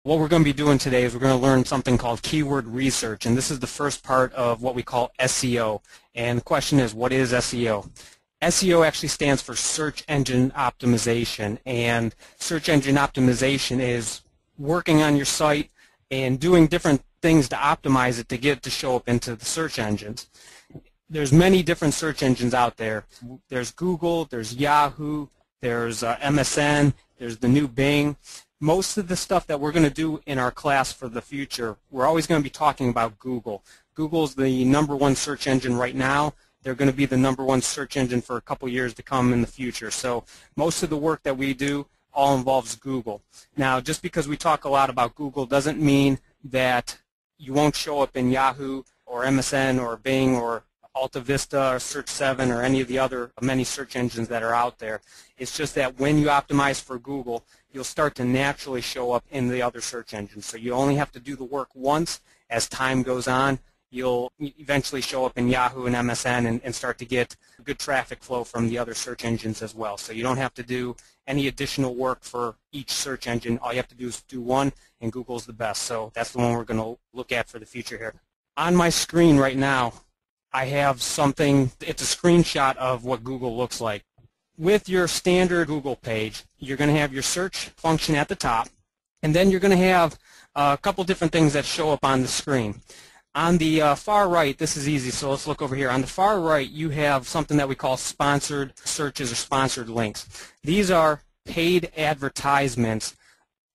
What we're going to be doing today is we're going to learn something called keyword research, and this is the first part of what we call SEO. And the question is, what is SEO? SEO actually stands for search engine optimization, and search engine optimization is working on your site and doing different things to optimize it to get it to show up into the search engines. There's many different search engines out there. There's Google, there's Yahoo, there's MSN, there's the new Bing. Most of the stuff that we're going to do in our class for the future, we're always going to be talking about Google. Google's the #1 search engine right now. They're going to be the #1 search engine for a couple years to come in the future. So most of the work that we do all involves Google. Now, just because we talk a lot about Google doesn't mean that you won't show up in Yahoo or MSN or Bing or Alta Vista or Search 7 or any of the other many search engines that are out there. It's just that when you optimize for Google, you'll start to naturally show up in the other search engines. So you only have to do the work once. As time goes on, you'll eventually show up in Yahoo and MSN and start to get good traffic flow from the other search engines as well. So you don't have to do any additional work for each search engine. All you have to do is do one, and Google's the best. So that's the one we're going to look at for the future here. On my screen right now, I have something, it's a screenshot of what Google looks like. With your standard Google page, you're going to have your search function at the top, and then you're going to have a couple different things that show up on the screen. On the far right, this is easy, so let's look over here. On the far right, you have something that we call sponsored searches or sponsored links. These are paid advertisements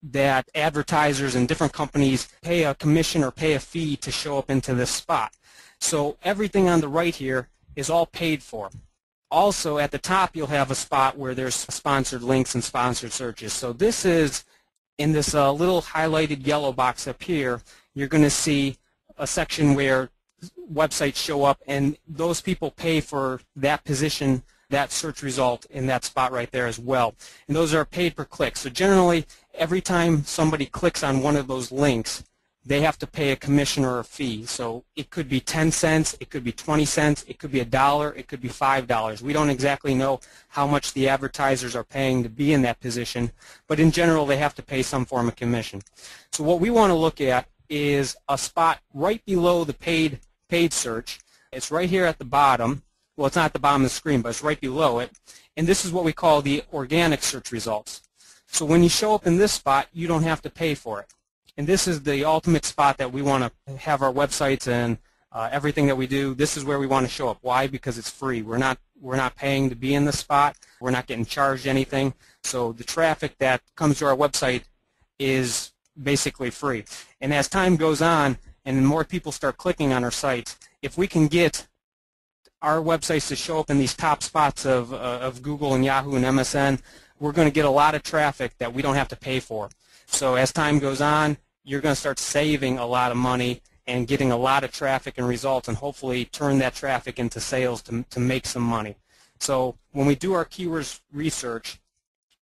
that advertisers and different companies pay a commission or pay a fee to show up into this spot. So everything on the right here is all paid for. Also, at the top, you'll have a spot where there's sponsored links and sponsored searches. So this is, in this little highlighted yellow box up here, you're going to see a section where websites show up, and those people pay for that position, that search result in that spot right there as well. And those are paid per click. So generally, every time somebody clicks on one of those links, they have to pay a commission or a fee. So it could be 10 cents, it could be 20 cents, it could be $1, it could be $5. We don't exactly know how much the advertisers are paying to be in that position, but in general they have to pay some form of commission. So what we want to look at is a spot right below the paid search. It's right here at the bottom. Well, it's not at the bottom of the screen, but it's right below it. And this is what we call the organic search results. So when you show up in this spot, you don't have to pay for it. And this is the ultimate spot that we want to have our websites and everything that we do. This is where we want to show up. Why? Because it's free. We're not paying to be in this spot. We're not getting charged anything. So the traffic that comes to our website is basically free. And as time goes on and more people start clicking on our sites, if we can get our websites to show up in these top spots of Google and Yahoo and MSN, we're going to get a lot of traffic that we don't have to pay for. So as time goes on, you're going to start saving a lot of money and getting a lot of traffic and results, and hopefully turn that traffic into sales to make some money. So when we do our keywords research,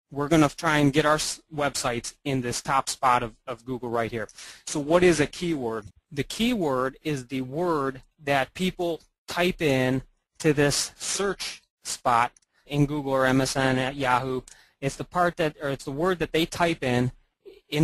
we're going to try and get our websites in this top spot of Google right here. So what is a keyword? The keyword is the word that people type in to this search spot in Google or MSN at Yahoo. It's the part that, or it's the word that they type in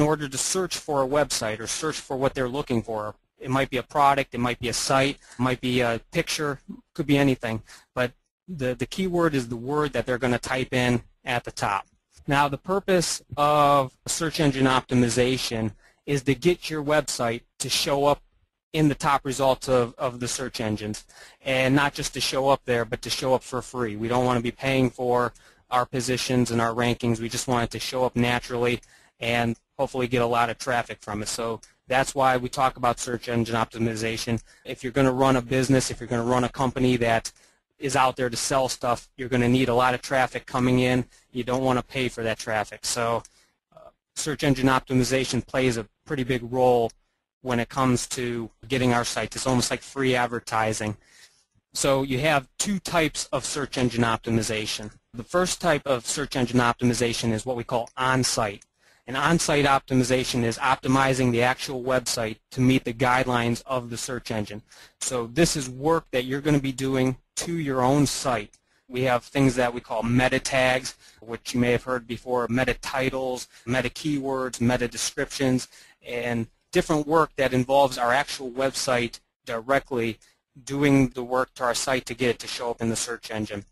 order to search for a website or search for what they're looking for. It might be a product, it might be a site, it might be a picture, could be anything. But the keyword is the word that they're going to type in at the top. Now, the purpose of search engine optimization is to get your website to show up in the top results of the search engines, and not just to show up there, but to show up for free. We don't want to be paying for our positions and our rankings. We just want it to show up naturally and hopefully get a lot of traffic from it. So that's why we talk about search engine optimization. If you're going to run a business, if you're going to run a company that is out there to sell stuff, you're going to need a lot of traffic coming in. You don't want to pay for that traffic. So search engine optimization plays a pretty big role when it comes to getting our sites. It's almost like free advertising. So you have two types of search engine optimization. The first type of search engine optimization is what we call on-site. And on-site optimization is optimizing the actual website to meet the guidelines of the search engine. So this is work that you're going to be doing to your own site. We have things that we call meta tags, which you may have heard before, meta titles, meta keywords, meta descriptions, and different work that involves our actual website directly doing the work to our site to get it to show up in the search engine.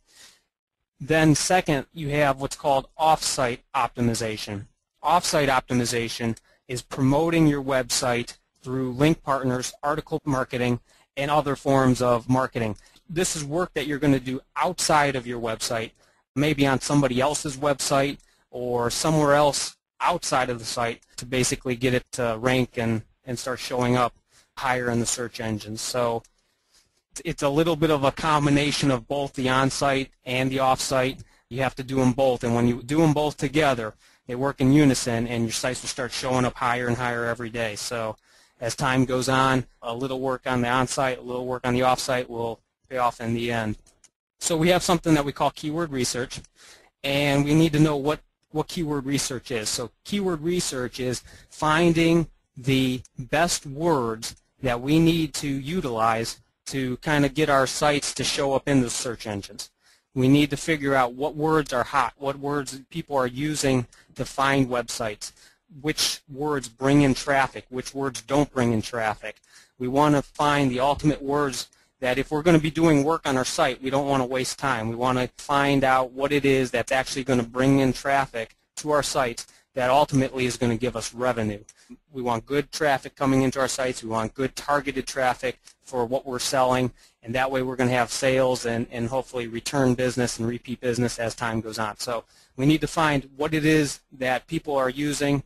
Then second, you have what's called off-site optimization. Off-site optimization is promoting your website through link partners, article marketing, and other forms of marketing. This is work that you're going to do outside of your website, maybe on somebody else's website or somewhere else outside of the site to basically get it to rank and start showing up higher in the search engines. So it's a little bit of a combination of both the on-site and the off-site. You have to do them both, and when you do them both together, they work in unison, and your sites will start showing up higher and higher every day. So as time goes on, a little work on the on-site, a little work on the off-site will pay off in the end. So we have something that we call keyword research, and we need to know what keyword research is. So keyword research is finding the best words that we need to utilize to kind of get our sites to show up in the search engines. We need to figure out what words are hot, what words people are using to find websites, which words bring in traffic, which words don't bring in traffic. We want to find the ultimate words that if we're going to be doing work on our site, we don't want to waste time. We want to find out what it is that's actually going to bring in traffic to our sites that ultimately is going to give us revenue. We want good traffic coming into our sites. We want good targeted traffic for what we're selling, and that way we're going to have sales and hopefully return business and repeat business as time goes on. So we need to find what it is that people are using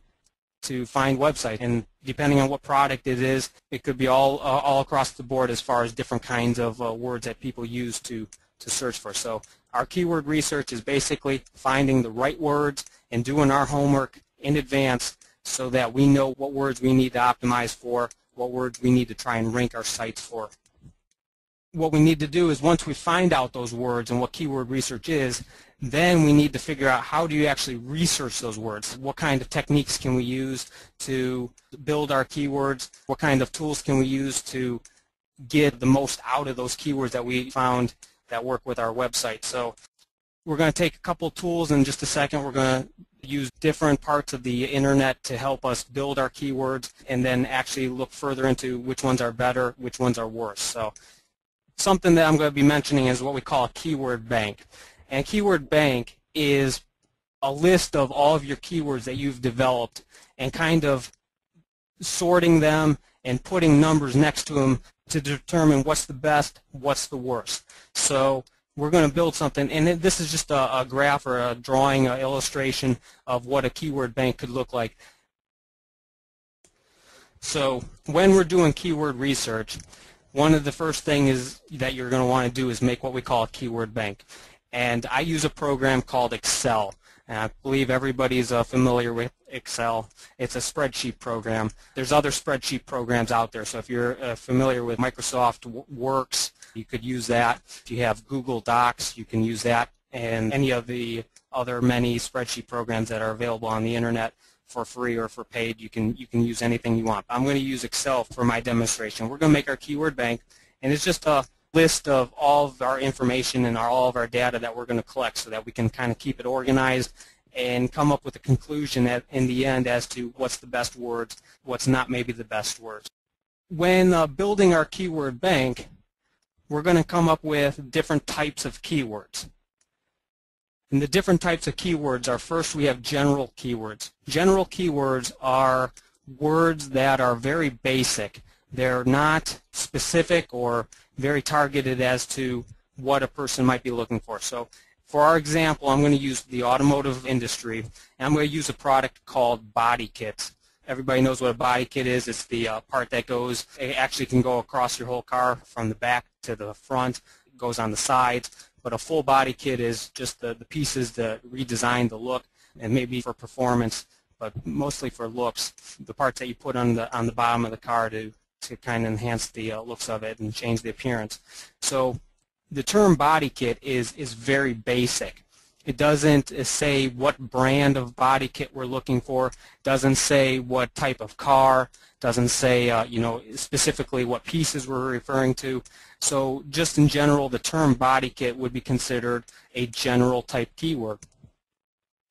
to find websites, and depending on what product it is, it could be all across the board as far as different kinds of words that people use to search for. So our keyword research is basically finding the right words and doing our homework in advance so that we know what words we need to optimize for, what words we need to try and rank our sites for. What we need to do is once we find out those words and what keyword research is, then we need to figure out how do you actually research those words. What kind of techniques can we use to build our keywords? What kind of tools can we use to get the most out of those keywords that we found that work with our website? So we're going to take a couple tools in just a second. We're going to use different parts of the internet to help us build our keywords and then actually look further into which ones are better, which ones are worse. So something that I'm going to be mentioning is what we call a keyword bank. And keyword bank is a list of all of your keywords that you've developed and kind of sorting them and putting numbers next to them to determine what's the best, what's the worst. So we're going to build something, and this is just a graph or a drawing, an illustration of what a keyword bank could look like. So when we're doing keyword research, one of the first things that you're going to want to do is make what we call a keyword bank. And I use a program called Excel. And I believe everybody's familiar with Excel. It's a spreadsheet program. There's other spreadsheet programs out there. So if you're familiar with Microsoft Works, you could use that. If you have Google Docs, you can use that. And any of the other many spreadsheet programs that are available on the internet for free or for paid, you can use anything you want. I'm going to use Excel for my demonstration. We're going to make our keyword bank, and it's just a list of all of our information and all of our data that we're going to collect so that we can kind of keep it organized and come up with a conclusion in the end as to what's the best words, what's not maybe the best words. When building our keyword bank, we're going to come up with different types of keywords. And the different types of keywords are, first we have general keywords. General keywords are words that are very basic. They're not specific or very targeted as to what a person might be looking for. So for our example, I'm going to use the automotive industry, and I'm going to use a product called body kits. Everybody knows what a body kit is. It's the part that goes, it actually can go across your whole car from the back to the front. It goes on the sides. But a full body kit is just the pieces that redesign the look, and maybe for performance, but mostly for looks, the parts that you put on the bottom of the car to kind of enhance the looks of it and change the appearance. So the term body kit is very basic. It doesn't say what brand of body kit we're looking for, doesn't say what type of car, doesn't say specifically what pieces we're referring to. So just in general, the term body kit would be considered a general type keyword.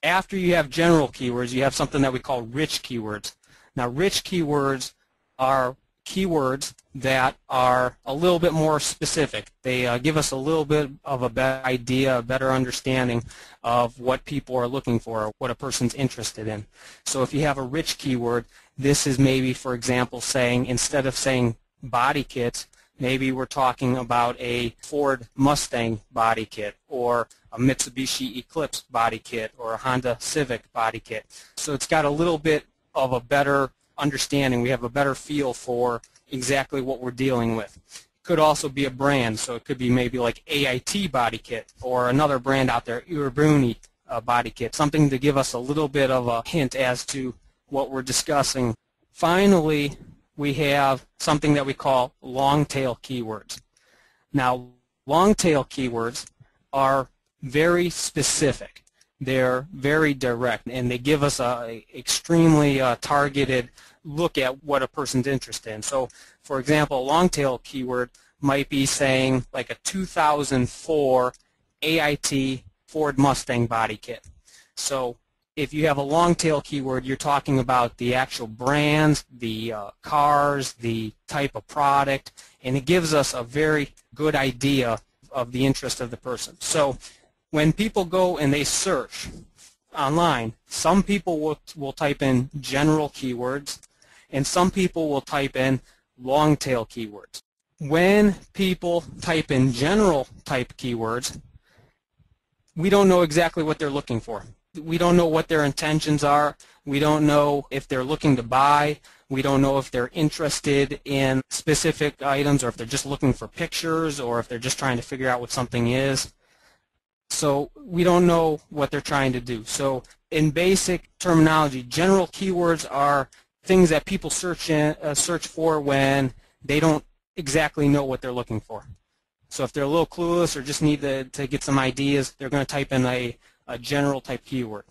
After you have general keywords, you have something that we call rich keywords. Now, rich keywords are keywords that are a little bit more specific. They give us a little bit of a better idea, a better understanding of what people are looking for, what a person's interested in. So if you have a rich keyword, this is maybe, for example, saying, instead of saying body kit, maybe we're talking about a Ford Mustang body kit, or a Mitsubishi Eclipse body kit, or a Honda Civic body kit. So it's got a little bit of a better understanding. We have a better feel for exactly what we're dealing with. It could also be a brand, so it could be maybe like AIT body kit, or another brand out there, Urbruni body kit, something to give us a little bit of a hint as to what we're discussing. Finally, we have something that we call long-tail keywords. Now, long-tail keywords are very specific. They're very direct, and they give us a extremely targeted look at what a person's interested in. So, for example, a long-tail keyword might be saying like a 2004 AIT Ford Mustang body kit. So if you have a long-tail keyword, you're talking about the actual brands, the cars, the type of product, and it gives us a very good idea of the interest of the person. So when people go and they search online, some people will type in general keywords, and some people will type in long-tail keywords. When people type in general type keywords, we don't know exactly what they're looking for. We don't know what their intentions are. We don't know if they're looking to buy. We don't know if they're interested in specific items, or if they're just looking for pictures, or if they're just trying to figure out what something is. So we don't know what they're trying to do. So in basic terminology, general keywords are things that people search for when they don't exactly know what they're looking for. So if they're a little clueless or just need to get some ideas, they're going to type in a general type keyword.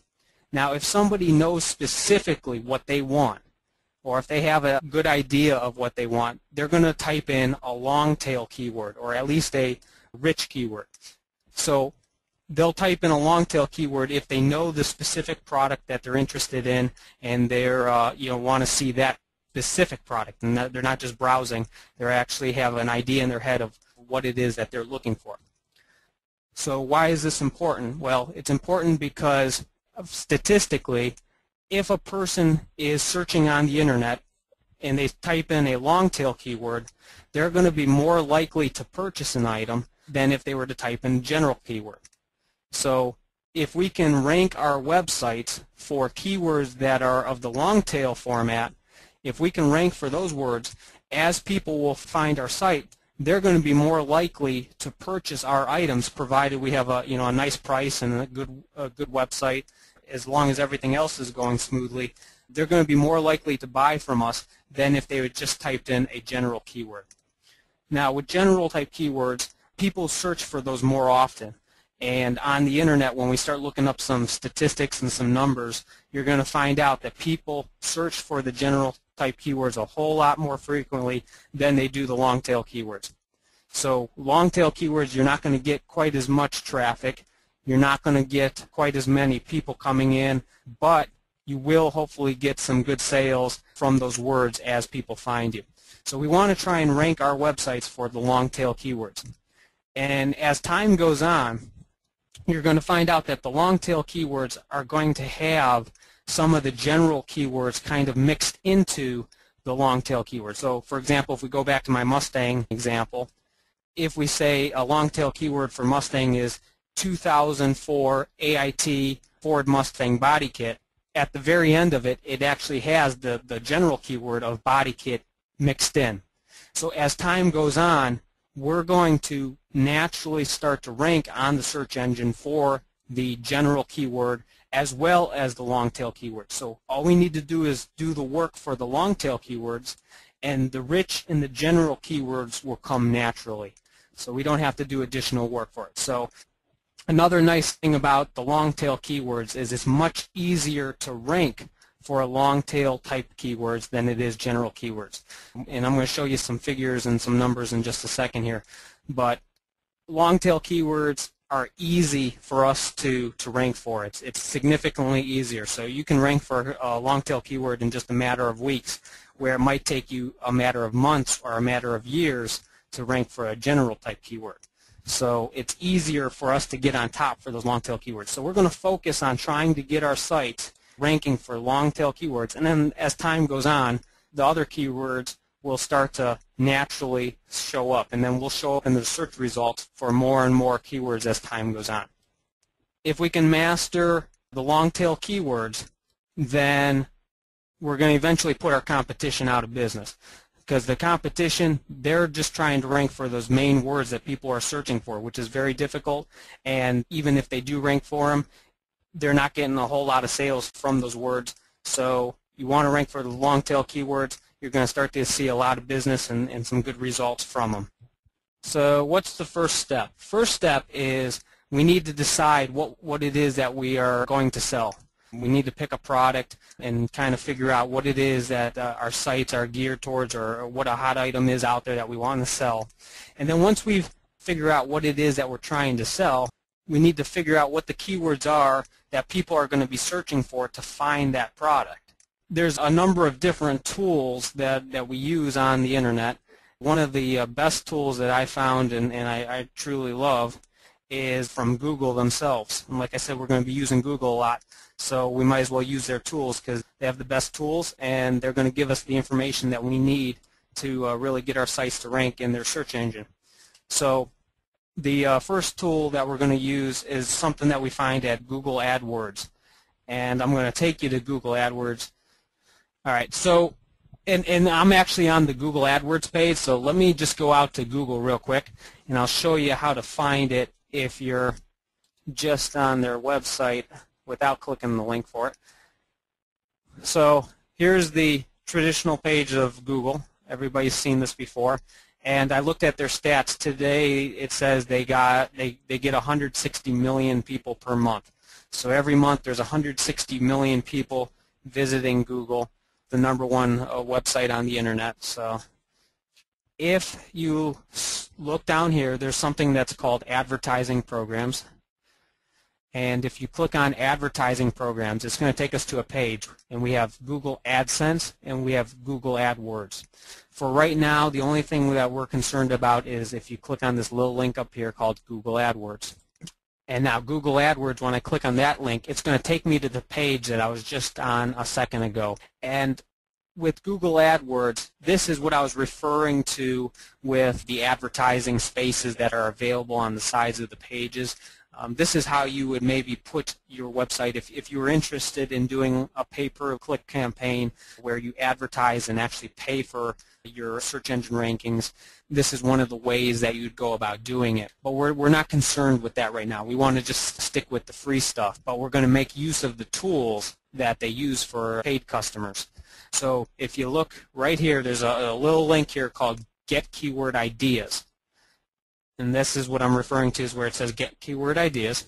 Now, if somebody knows specifically what they want, or if they have a good idea of what they want, they're going to type in a long tail keyword, or at least a rich keyword. So they'll type in a long tail keyword if they know the specific product that they're interested in, and they're want to see that specific product, and they're not just browsing. They actually have an idea in their head of what it is that they're looking for. So why is this important? Well, it's important because statistically, if a person is searching on the internet and they type in a long tail keyword, they're going to be more likely to purchase an item than if they were to type in general keyword. So if we can rank our websites for keywords that are of the long tail format, if we can rank for those words, as people will find our site, they're going to be more likely to purchase our items, provided we have a nice price and a good website. As long as everything else is going smoothly, they're going to be more likely to buy from us than if they had just typed in a general keyword. Now, with general type keywords, people search for those more often. And on the internet, when we start looking up some statistics and some numbers, you're going to find out that people search for the general type keywords a whole lot more frequently than they do the long tail keywords. So long tail keywords, you're not going to get quite as much traffic. You're not going to get quite as many people coming in, but you will hopefully get some good sales from those words as people find you. So we want to try and rank our websites for the long tail keywords. And as time goes on, you're going to find out that the long tail keywords are going to have some of the general keywords kind of mixed into the long tail keywords. So for example, if we go back to my Mustang example, if we say a long tail keyword for Mustang is 2004 AIT Ford Mustang body kit, at the very end of it, it actually has the general keyword of body kit mixed in. So as time goes on, we're going to naturally start to rank on the search engine for the general keyword as well as the long tail keywords. So all we need to do is do the work for the long tail keywords, and the rich and the general keywords will come naturally. So we don't have to do additional work for it. So Another nice thing about the long tail keywords is it's much easier to rank for a long tail type keywords than it is general keywords. And I'm going to show you some figures and some numbers in just a second here. But long tail keywords are easy for us to rank for. It's significantly easier. So you can rank for a long tail keyword in just a matter of weeks, where it might take you a matter of months or a matter of years to rank for a general type keyword. So it's easier for us to get on top for those long tail keywords. So we're going to focus on trying to get our site ranking for long tail keywords, and then as time goes on, the other keywords will start to naturally show up, and then we'll show up in the search results for more and more keywords as time goes on. If we can master the long tail keywords, then we're going to eventually put our competition out of business, because the competition, they're just trying to rank for those main words that people are searching for, which is very difficult, and even if they do rank for them, they're not getting a whole lot of sales from those words. So you want to rank for the long tail keywords, you're going to start to see a lot of business and some good results from them. So what's the first step? First step is we need to decide what it is that we are going to sell. We need to pick a product and kind of figure out what it is that our sites are geared towards, or what a hot item is out there that we want to sell. And then once we figure out what it is that we're trying to sell, we need to figure out what the keywords are that people are going to be searching for to find that product. There's a number of different tools that we use on the internet. One of the best tools that I found and I truly love is from Google themselves. And like I said, we're going to be using Google a lot, so we might as well use their tools because they have the best tools and they're going to give us the information that we need to really get our sites to rank in their search engine. So the first tool that we're going to use is something that we find at Google AdWords. And I'm going to take you to Google AdWords. All right, so and I'm actually on the Google AdWords page, so let me just go out to Google real quick, and I'll show you how to find it if you're just on their website without clicking the link for it. So here's the traditional page of Google. Everybody's seen this before. And I looked at their stats today. It says they get 160 million people per month. So every month there's 160 million people visiting Google, the #1 website on the internet. So if you look down here, there's something that's called advertising programs. And if you click on advertising programs, it's going to take us to a page. And we have Google AdSense and we have Google AdWords. For right now, the only thing that we're concerned about is if you click on this little link up here called Google AdWords. And now Google AdWords, when I click on that link, it's going to take me to the page that I was just on a second ago. And with Google AdWords, this is what I was referring to with the advertising spaces that are available on the sides of the pages. This is how you would maybe put your website if you were interested in doing a pay-per-click campaign where you advertise and actually pay for your search engine rankings. This is one of the ways that you'd go about doing it. But we're not concerned with that right now. We want to just stick with the free stuff, but we're going to make use of the tools that they use for paid customers. So if you look right here, there's a little link here called Get Keyword Ideas. And this is what I'm referring to, is where it says Get Keyword Ideas.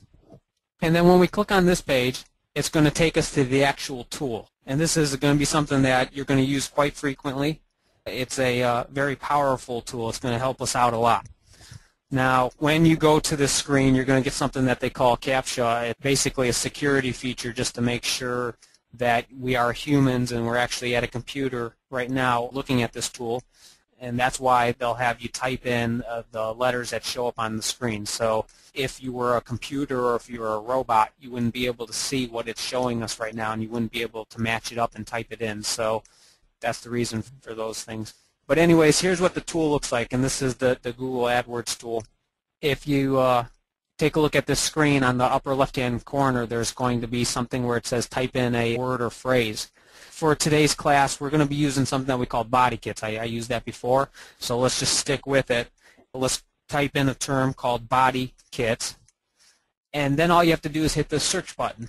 And then when we click on this page, it's going to take us to the actual tool. And this is going to be something that you're going to use quite frequently. It's a very powerful tool. It's going to help us out a lot. Now, when you go to this screen, you're going to get something that they call CAPTCHA. It's basically a security feature just to make sure that we are humans and we're actually at a computer right now looking at this tool. And that's why they'll have you type in the letters that show up on the screen. So if you were a computer or if you were a robot, you wouldn't be able to see what it's showing us right now, and you wouldn't be able to match it up and type it in. So that's the reason for those things. But anyways, here's what the tool looks like, and this is the Google AdWords tool. If you take a look at this screen, on the upper left-hand corner, there's going to be something where it says type in a word or phrase. For today's class, we're going to be using something that we call body kits. I used that before, so let's just stick with it. Let's type in a term called body kits, and then all you have to do is hit the search button.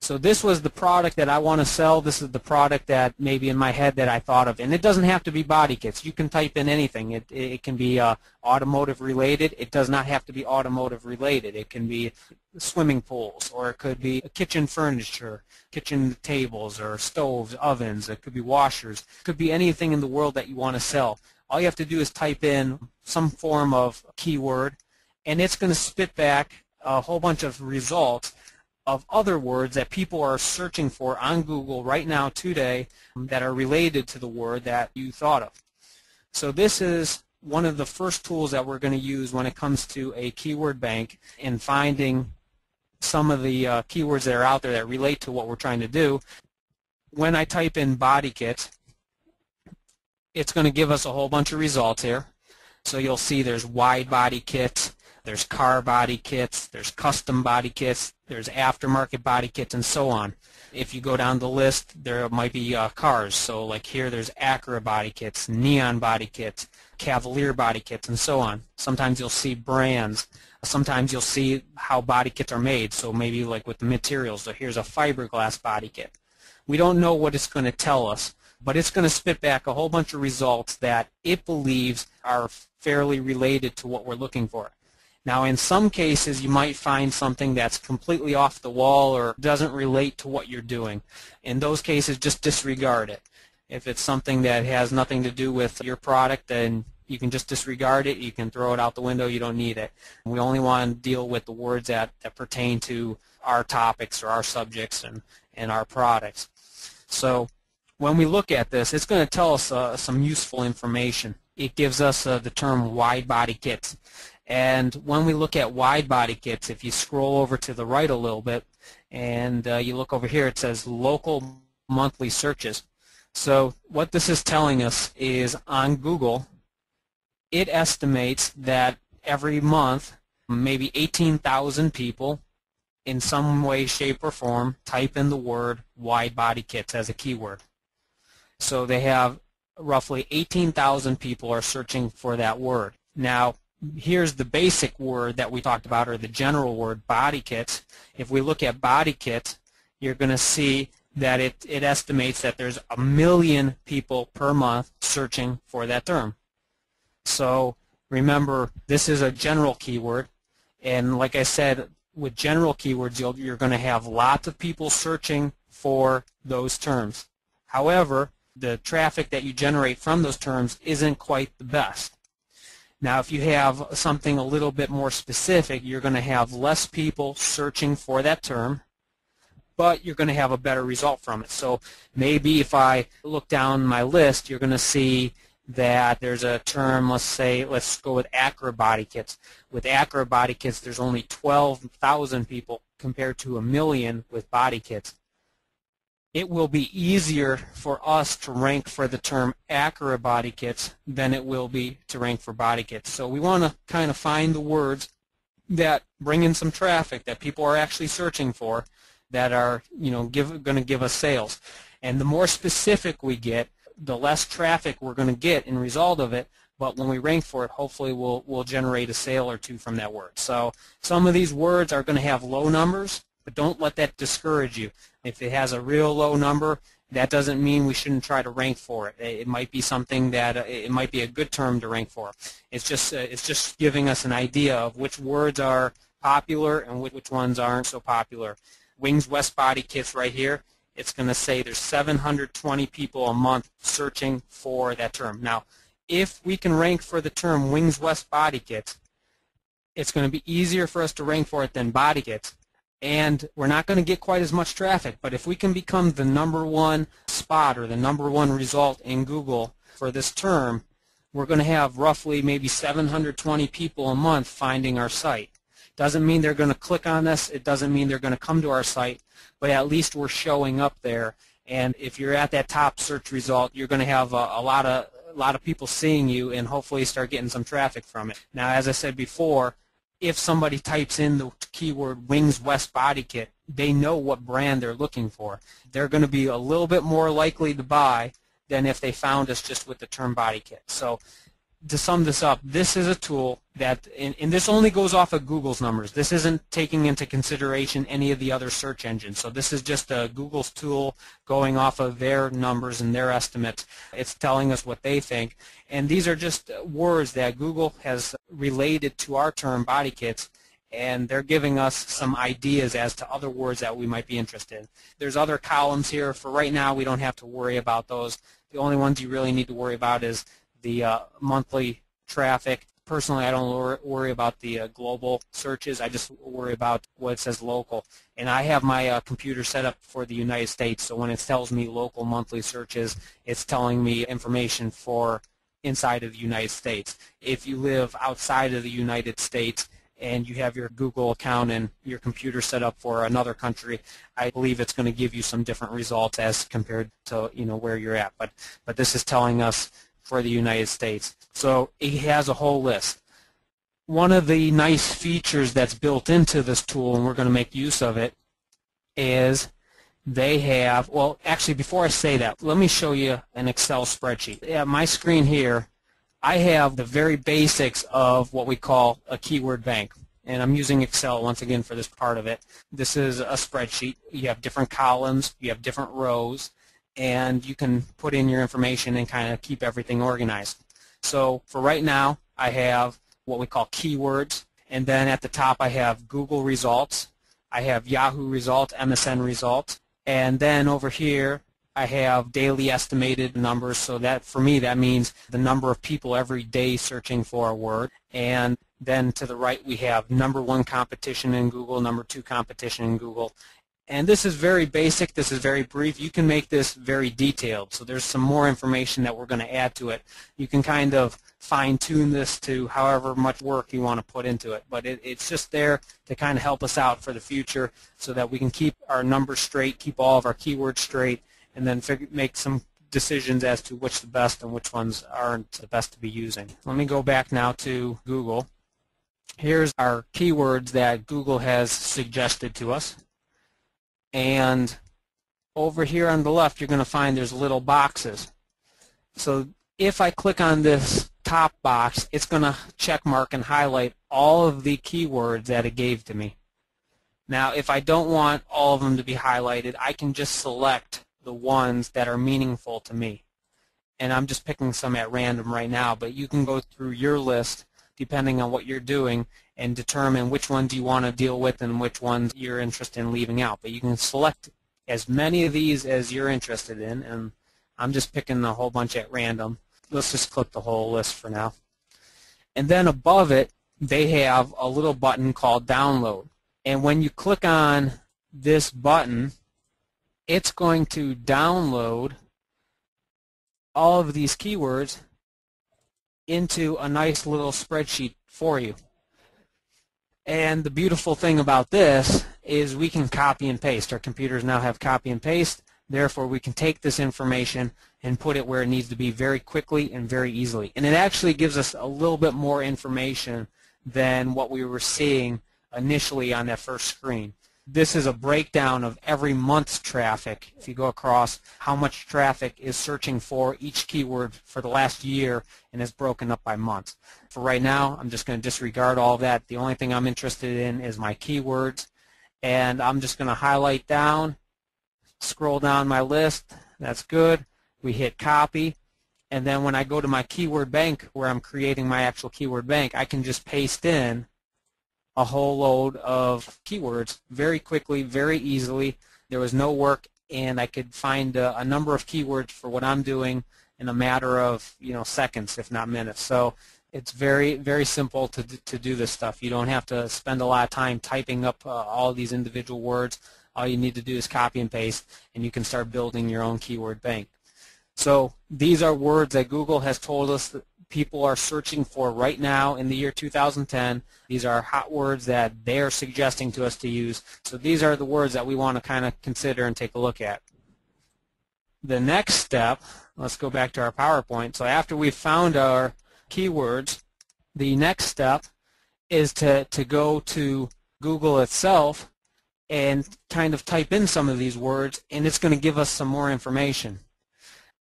So this was the product that I want to sell. This is the product that maybe in my head that I thought of. And it doesn't have to be body kits. You can type in anything. It can be automotive related. It does not have to be automotive related. It can be swimming pools, or it could be kitchen furniture, kitchen tables, or stoves, ovens. It could be washers. It could be anything in the world that you want to sell. All you have to do is type in some form of keyword, and it's going to spit back a whole bunch of results of other words that people are searching for on Google right now today that are related to the word that you thought of. So this is one of the first tools that we're going to use when it comes to a keyword bank in finding some of the keywords that are out there that relate to what we're trying to do. When I type in body kit, it's going to give us a whole bunch of results here. So you'll see there's wide body kits, there's car body kits, there's custom body kits, there's aftermarket body kits, and so on. If you go down the list, there might be cars. So like here, there's Acura body kits, Neon body kits, Cavalier body kits, and so on. Sometimes you'll see brands. Sometimes you'll see how body kits are made. So maybe like with the materials. So here's a fiberglass body kit. We don't know what it's going to tell us, but it's going to spit back a whole bunch of results that it believes are fairly related to what we're looking for. Now, in some cases, you might find something that's completely off the wall or doesn't relate to what you're doing. In those cases, just disregard it. If it's something that has nothing to do with your product, then you can just disregard it. You can throw it out the window. You don't need it. We only want to deal with the words that pertain to our topics or our subjects and our products. So when we look at this, it's going to tell us some useful information. It gives us the term wide body kits. And when we look at wide body kits, if you scroll over to the right a little bit and you look over here, it says local monthly searches. So what this is telling us is on Google, it estimates that every month maybe 18,000 people in some way, shape, or form type in the word wide body kits as a keyword. So they have roughly 18,000 people are searching for that word. Now, here's the basic word that we talked about, or the general word, body kits. If we look at body kits, you're going to see that it estimates that there's 1 million people per month searching for that term. So remember, this is a general keyword, and like I said, with general keywords, you're going to have lots of people searching for those terms. However, the traffic that you generate from those terms isn't quite the best. Now, if you have something a little bit more specific, you're going to have less people searching for that term, but you're going to have a better result from it. So maybe if I look down my list, you're going to see that there's a term, let's go with Acura body kits. With Acura body kits, there's only 12,000 people compared to 1 million with body kits. It will be easier for us to rank for the term Acura body kits than it will be to rank for body kits. So we want to kind of find the words that bring in some traffic that people are actually searching for, that are going to give us sales. And the more specific we get, the less traffic we're going to get in result of it. But when we rank for it, hopefully we'll generate a sale or two from that word. So some of these words are going to have low numbers, but don't let that discourage you. If it has a real low number, that doesn't mean we shouldn't try to rank for it. It might be something that it might be a good term to rank for. It's just giving us an idea of which words are popular and which ones aren't so popular. Wings West body kits right here, it's going to say there's 720 people a month searching for that term. Now, if we can rank for the term Wings West body kits, it's going to be easier for us to rank for it than body kits. And we're not going to get quite as much traffic, but if we can become the #1 spot or the #1 result in Google for this term, we're going to have roughly maybe 720 people a month finding our site. Doesn't mean they're going to click on us. It doesn't mean they're going to come to our site, but at least we're showing up there. And if you're at that top search result, you're going to have a lot of people seeing you and hopefully start getting some traffic from it. Now, as I said before, if somebody types in the keyword Wings West body kit, they know what brand they're looking for. They're going to be a little bit more likely to buy than if they found us just with the term body kit. So to sum this up, this is a tool that, and this only goes off of Google's numbers. This isn't taking into consideration any of the other search engines. So this is just a Google's tool going off of their numbers and their estimates. It's telling us what they think. And these are just words that Google has related to our term body kits, and they're giving us some ideas as to other words that we might be interested in. There's other columns here. For right now, we don't have to worry about those. The only ones you really need to worry about is the monthly traffic. Personally, I don't worry about the global searches. I just worry about what it says local. And I have my computer set up for the United States, so when it tells me local monthly searches, it's telling me information for inside of the United States. If you live outside of the United States and you have your Google account and your computer set up for another country, I believe it's going to give you some different results as compared to where you're at. But this is telling us for the United States. So it has a whole list. One of the nice features that's built into this tool, and we're going to make use of it, is they have, well, actually before I say that, let me show you an Excel spreadsheet. Yeah, my screen here, I have the very basics of what we call a keyword bank. And I'm using Excel once again for this part of it. This is a spreadsheet. You have different columns, you have different rows, and you can put in your information and kind of keep everything organized. So for right now, I have what we call keywords, and then at the top I have Google results, I have Yahoo results, MSN results, and then over here I have daily estimated numbers. So that, for me, that means the number of people every day searching for a word. And then to the right we have #1 competition in Google, #2 competition in Google. And this is very basic, this is very brief. You can make this very detailed. So there's some more information that we're going to add to it. You can kind of fine-tune this to however much work you want to put into it. But it's just there to kind of help us out for the future so that we can keep our numbers straight, keep all of our keywords straight, and then make some decisions as to which the best and which ones aren't the best to be using. Let me go back now to Google. Here's our keywords that Google has suggested to us. And over here on the left, you're going to find there's little boxes. So if I click on this top box, it's going to check mark and highlight all of the keywords that it gave to me. Now, if I don't want all of them to be highlighted, I can just select the ones that are meaningful to me. And I'm just picking some at random right now, but you can go through your list depending on what you're doing and determine which ones you want to deal with and which ones you're interested in leaving out. But you can select as many of these as you're interested in, and I'm just picking a whole bunch at random. Let's just click the whole list for now. And then above it, they have a little button called Download. And when you click on this button, it's going to download all of these keywords into a nice little spreadsheet for you. And the beautiful thing about this is we can copy and paste. Our computers now have copy and paste. Therefore, we can take this information and put it where it needs to be very quickly and very easily. And it actually gives us a little bit more information than what we were seeing initially on that first screen. This is a breakdown of every month's traffic. If you go across how much traffic is searching for each keyword for the last year, and it's broken up by months. For right now, I'm just going to disregard all of that. The only thing I'm interested in is my keywords, and I'm just going to highlight down, scroll down my list. That's good. We hit copy, and then when I go to my keyword bank where I'm creating my actual keyword bank, I can just paste in a whole load of keywords very quickly, very easily. There was no work, and I could find a number of keywords for what I'm doing in a matter of seconds, if not minutes. So it's very, very simple to do this stuff. You don't have to spend a lot of time typing up all these individual words. All you need to do is copy and paste, and you can start building your own keyword bank. So these are words that Google has told us that people are searching for right now in the year 2010. These are hot words that they're suggesting to us to use. So these are the words that we want to kind of consider and take a look at. The next step, let's go back to our PowerPoint. So after we've found our keywords, the next step is to go to Google itself and kind of type in some of these words, and it's going to give us some more information.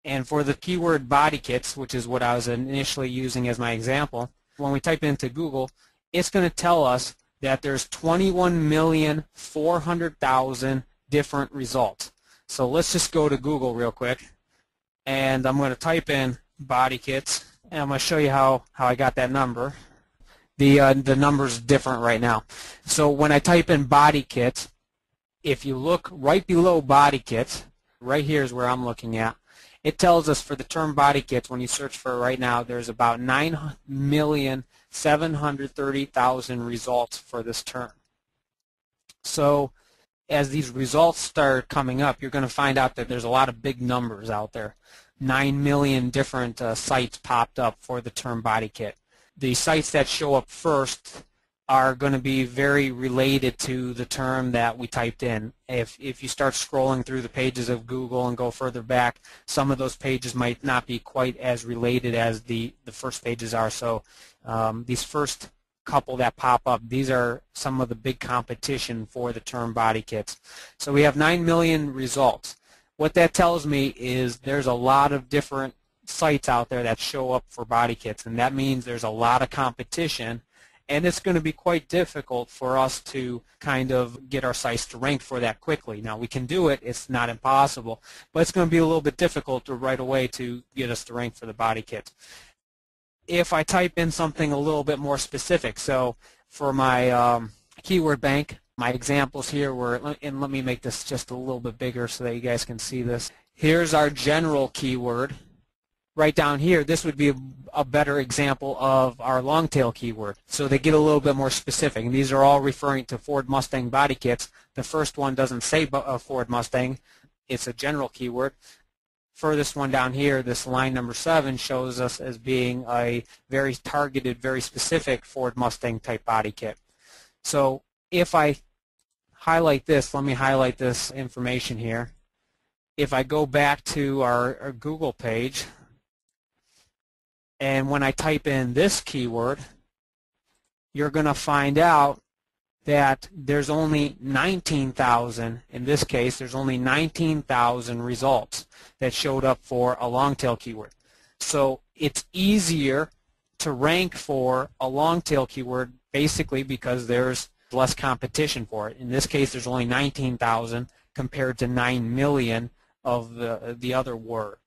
And for the keyword body kits, which is what I was initially using as my example, when we type into Google, it's going to tell us that there's 21,400,000 different results. So let's just go to Google real quick, and I'm going to type in body kits, and I'm going to show you how I got that number. The number's different right now. So when I type in body kits, if you look right below body kits, right here is where I'm looking at, it tells us for the term body kits, when you search for it right now, there's about 9,730,000 results for this term. So as these results start coming up, you're going to find out that there's a lot of big numbers out there. 9 million different sites popped up for the term body kit. The sites that show up first are going to be very related to the term that we typed in. If you start scrolling through the pages of Google and go further back, some of those pages might not be quite as related as the first pages are. So these first couple that pop up, these are some of the big competition for the term body kits. So we have 9 million results. What that tells me is there's a lot of different sites out there that show up for body kits, and that means there's a lot of competition, and it's going to be quite difficult for us to kind of get our sites to rank for that quickly. Now we can do it, it's not impossible, but it's going to be a little bit difficult to right away to get us to rank for the body kits. If I type in something a little bit more specific, so for my keyword bank, my examples here were, and let me make this just a little bit bigger so that you guys can see this. Here's our general keyword. Right down here, this would be a better example of our Longtail keyword. So they get a little bit more specific. And these are all referring to Ford Mustang body kits. The first one doesn't say Ford Mustang. It's a general keyword. Furthest one down here, this line number 7, shows us as being a very targeted, very specific Ford Mustang type body kit. So if I highlight this, let me highlight this information here. If I go back to our Google page, and when I type in this keyword, you're going to find out that there's only 19,000, in this case, there's only 19,000 results that showed up for a Longtail keyword. So it's easier to rank for a Longtail keyword basically because there's less competition for it. In this case, there's only 19,000 compared to 9 million of the other word.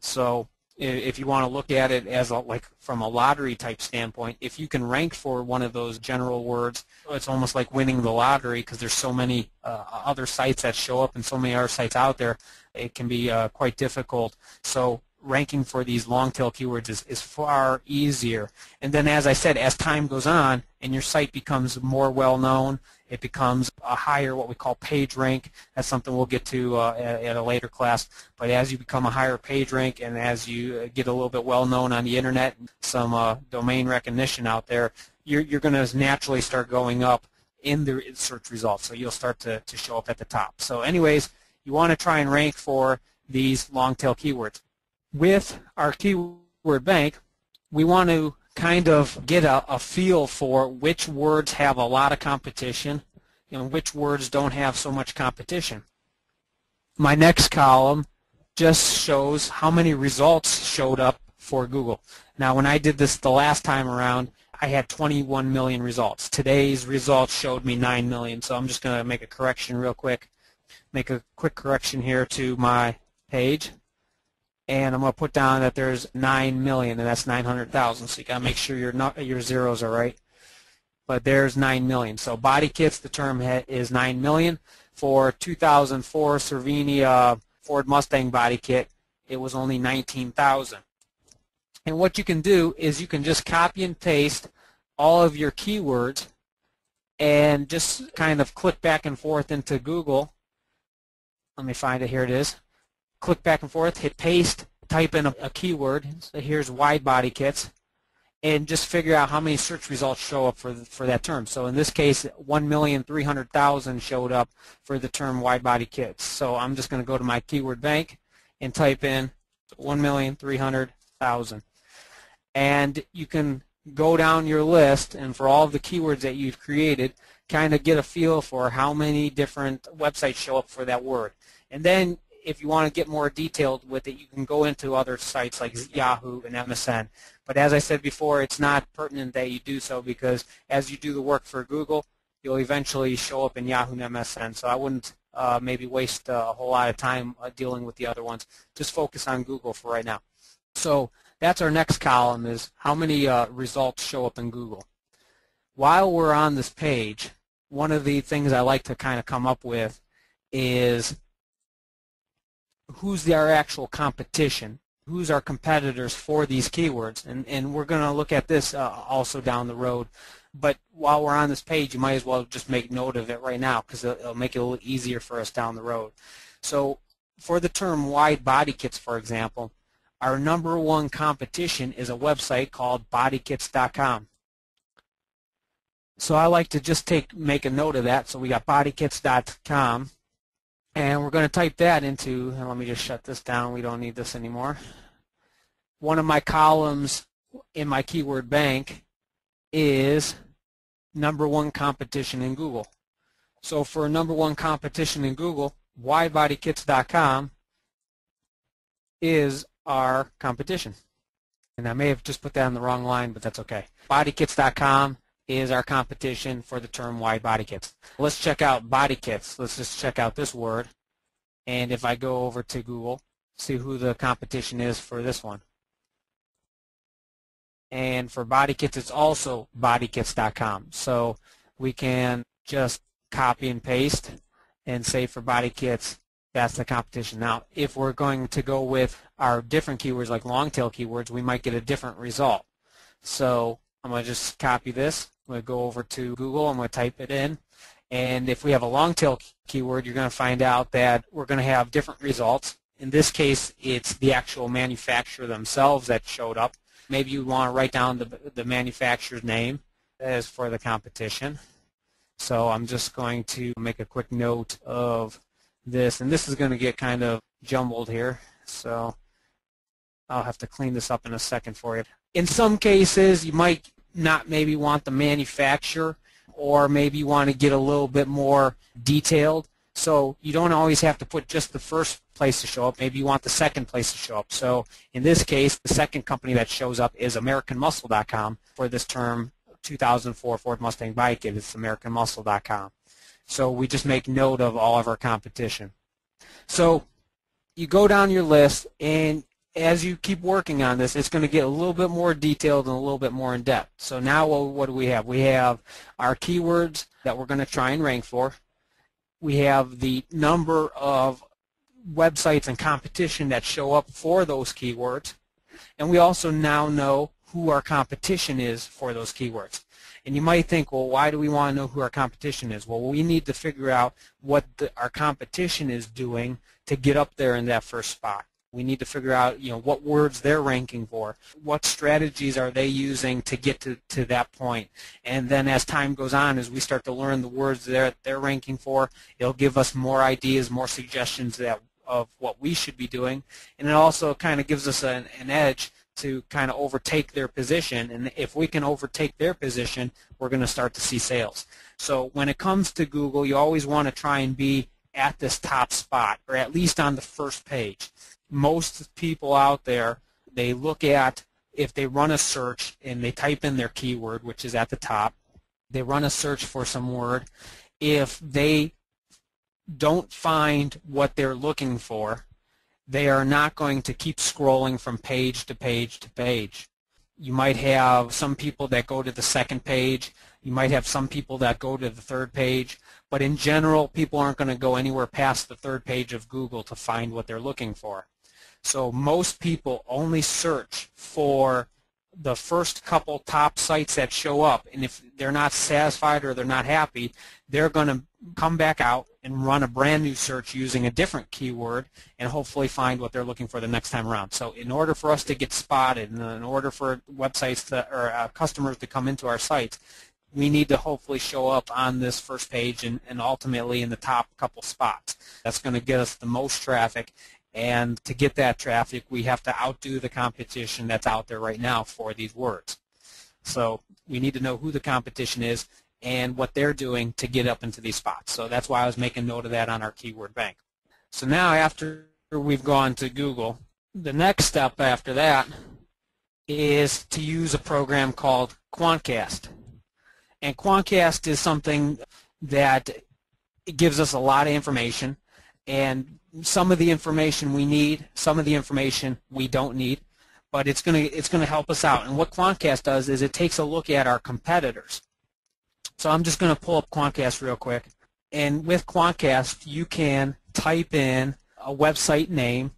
So if you want to look at it as like from a lottery type standpoint, if you can rank for one of those general words, it's almost like winning the lottery because there's so many other sites that show up and so many other sites out there, it can be quite difficult. So ranking for these long tail keywords is far easier. And then as I said, as time goes on and your site becomes more well known, it becomes a higher what we call page rank. That's something we'll get to at a later class. But as you become a higher page rank and as you get a little bit well known on the internet, some domain recognition out there, you're going to naturally start going up in the search results. So you'll start to show up at the top. So anyways, you want to try and rank for these long tail keywords. With our keyword bank, we want to kind of get a feel for which words have a lot of competition and which words don't have so much competition. My next column just shows how many results showed up for Google. Now when I did this the last time around, I had 21 million results. Today's results showed me 9 million, so I'm just going to make a correction real quick. Make a quick correction here to my page. And I'm going to put down that there's 9 million, and that's 900,000. So you got to make sure your zeros are right. But there's 9 million. So body kits, the term is 9 million. For 2004 Cervini Ford Mustang body kit, it was only 19,000. And what you can do is you can just copy and paste all of your keywords and just kind of click back and forth into Google. Let me find it. Here it is. Click back and forth, hit paste, type in a keyword. So here's wide body kits, and just figure out how many search results show up for that term. So in this case, 1,300,000 showed up for the term wide body kits. So I'm just going to go to my keyword bank and type in 1,300,000. And you can go down your list, and for all of the keywords that you've created, kind of get a feel for how many different websites show up for that word. And then if you want to get more detailed with it, you can go into other sites like Yahoo and MSN. But as I said before, it's not pertinent that you do so, because as you do the work for Google, you'll eventually show up in Yahoo and MSN. So I wouldn't maybe waste a whole lot of time dealing with the other ones. Just focus on Google for right now. So that's our next column, is how many results show up in Google. While we're on this page, one of the things I like to kind of come up with is who's our actual competition, who's our competitors for these keywords, and we're going to look at this also down the road. But while we're on this page, you might as well just make note of it right now, because it'll make it a little easier for us down the road. So for the term wide body kits, for example, our #1 competition is a website called bodykits.com. So I like to just make a note of that. So we got bodykits.com, and we're going to type that into, and let me just shut this down, we don't need this anymore. One of my columns in my keyword bank is #1 competition in Google. So for #1 competition in Google, widebodykits.com is our competition. And I may have just put that on the wrong line, but that's okay. Bodykits.com is our competition for the term wide body kits. Let's check out body kits. Let's just check out this word. And if I go over to Google, see who the competition is for this one. And for body kits, it's also bodykits.com. So we can just copy and paste and say for body kits, that's the competition. Now, if we're going to go with our different keywords like long tail keywords, we might get a different result. So I'm going to just copy this. I'm going to go over to Google. I'm going to type it in. And if we have a long tail keyword, you're going to find out that we're going to have different results. In this case, it's the actual manufacturer themselves that showed up. Maybe you want to write down the manufacturer's name as for the competition. So I'm just going to make a quick note of this, and this is going to get kind of jumbled here, so I'll have to clean this up in a second for you. In some cases, you might not maybe want the manufacturer, or maybe you want to get a little bit more detailed. So you don't always have to put just the first place to show up. Maybe you want the second place to show up. So in this case, the second company that shows up is AmericanMuscle.com for this term 2004 Ford Mustang bike kit. It's AmericanMuscle.com. So we just make note of all of our competition. So you go down your list, and as you keep working on this, it's going to get a little bit more detailed and a little bit more in depth. So now what do we have? We have our keywords that we're going to try and rank for. We have the number of websites and competition that show up for those keywords. And we also now know who our competition is for those keywords. And you might think, well, why do we want to know who our competition is? Well, we need to figure out what our competition is doing to get up there in that first spot. We need to figure out, what words they're ranking for, what strategies are they using to get to that point. And then as time goes on, as we start to learn the words they're ranking for, it'll give us more ideas, more suggestions of what we should be doing. And it also kind of gives us an edge to kind of overtake their position. And if we can overtake their position, we're going to start to see sales. So when it comes to Google, you always want to try and be at this top spot, or at least on the first page. Most people out there, they look at, if they run a search and they type in their keyword, which is at the top, they run a search for some word. If they don't find what they're looking for, they are not going to keep scrolling from page to page to page. You might have some people that go to the second page. You might have some people that go to the third page. But in general, people aren't going to go anywhere past the third page of Google to find what they're looking for. So most people only search for the first couple top sites that show up, and if they're not satisfied or they're not happy, they're going to come back out and run a brand new search using a different keyword and hopefully find what they're looking for the next time around. So in order for us to get spotted, and in order for websites or customers to come into our sites, we need to hopefully show up on this first page and ultimately in the top couple spots. That's going to get us the most traffic. And to get that traffic, we have to outdo the competition that's out there right now for these words. So we need to know who the competition is and what they're doing to get up into these spots. So that's why I was making note of that on our keyword bank. So now after we've gone to Google. The next step after that is to use a program called Quantcast. And Quantcast is something that it gives us a lot of information, and some of the information we need, some of the information we don't need, but it's going to help us out. And what Quantcast does is it takes a look at our competitors. So I'm just going to pull up Quantcast real quick. And with Quantcast, you can type in a website name,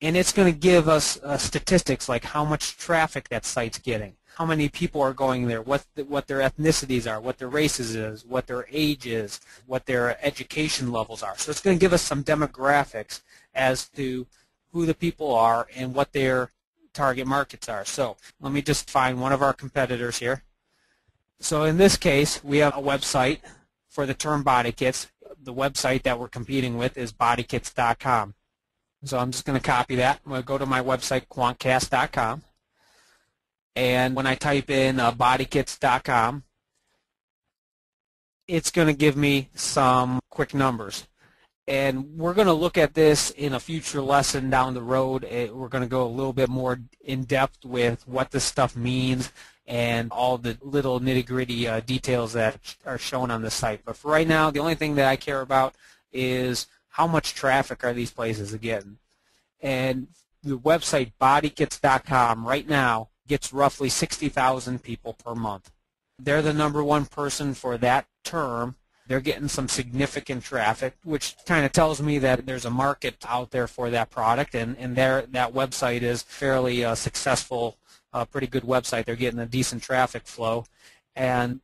and it's going to give us statistics like how much traffic that site's getting, how many people are going there, what their ethnicities are, what their races is, what their age is, what their education levels are. So it's going to give us some demographics as to who the people are and what their target markets are. So let me just find one of our competitors here. So in this case, we have a website for the term body kits. The website that we're competing with is bodykits.com. So I'm just going to copy that. I'm going to go to my website, quantcast.com. And when I type in bodykits.com, it's going to give me some quick numbers. And we're going to look at this in a future lesson down the road. We're going to go a little bit more in depth with what this stuff means and all the little nitty-gritty details that are shown on the site. But for right now, the only thing that I care about is how much traffic are these places getting. And the website bodykits.com right now gets roughly 60,000 people per month. They're the #1 person for that term. They're getting some significant traffic, which kind of tells me that there's a market out there for that product, and that website is fairly successful, pretty good website. They're getting a decent traffic flow, and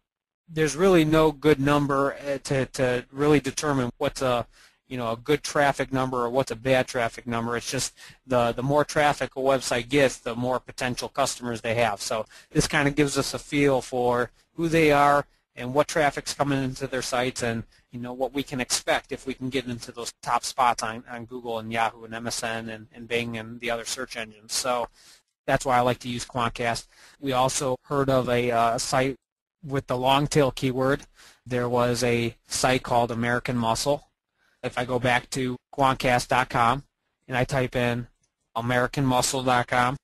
there's really no good number to really determine what's a good traffic number or what's a bad traffic number. It's just the more traffic a website gets, the more potential customers they have. So this kind of gives us a feel for who they are and what traffic's coming into their sites, and what we can expect if we can get into those top spots on Google and Yahoo and MSN and Bing and the other search engines. So that's why I like to use Quantcast. We also heard of a site with the Longtail keyword. There was a site called American Muscle. If I go back to Quantcast.com and I type in AmericanMuscle.com,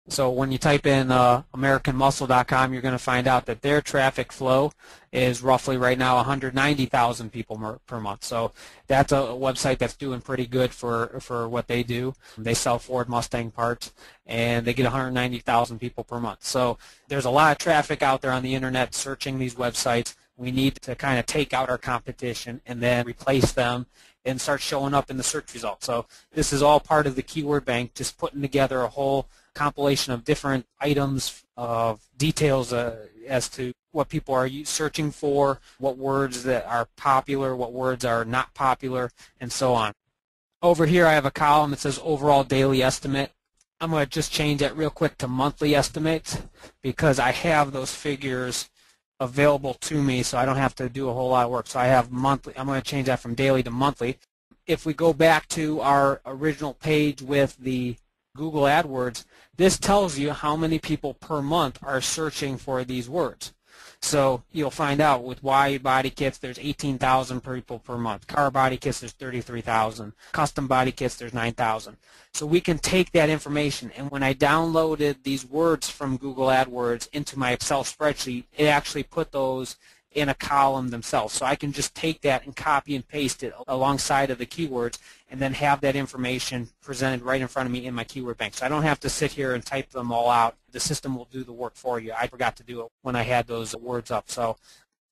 so when you type in AmericanMuscle.com, you're going to find out that their traffic flow is roughly right now 190,000 people per month. So that's a website that's doing pretty good for what they do. They sell Ford Mustang parts, and they get 190,000 people per month. So there's a lot of traffic out there on the internet searching these websites. We need to kind of take out our competition and then replace them and start showing up in the search results. So this is all part of the keyword bank, just putting together a whole compilation of different items of details as to what people are searching for, what words that are popular, what words are not popular, and so on. Over here I have a column that says overall daily estimate. I'm going to just change that real quick to monthly estimates because I have those figures available to me, so I don't have to do a whole lot of work. So I have monthly. I'm going to change that from daily to monthly. If we go back to our original page with the Google AdWords, this tells you how many people per month are searching for these words. So you'll find out with Y body kits, there's 18,000 people per month. Car body kits, there's 33,000. Custom body kits, there's 9,000. So we can take that information, and when I downloaded these words from Google AdWords into my Excel spreadsheet, it actually put those in a column themselves. So I can just take that and copy and paste it alongside of the keywords and then have that information presented right in front of me in my keyword bank. So I don't have to sit here and type them all out. The system will do the work for you. I forgot to do it when I had those words up. So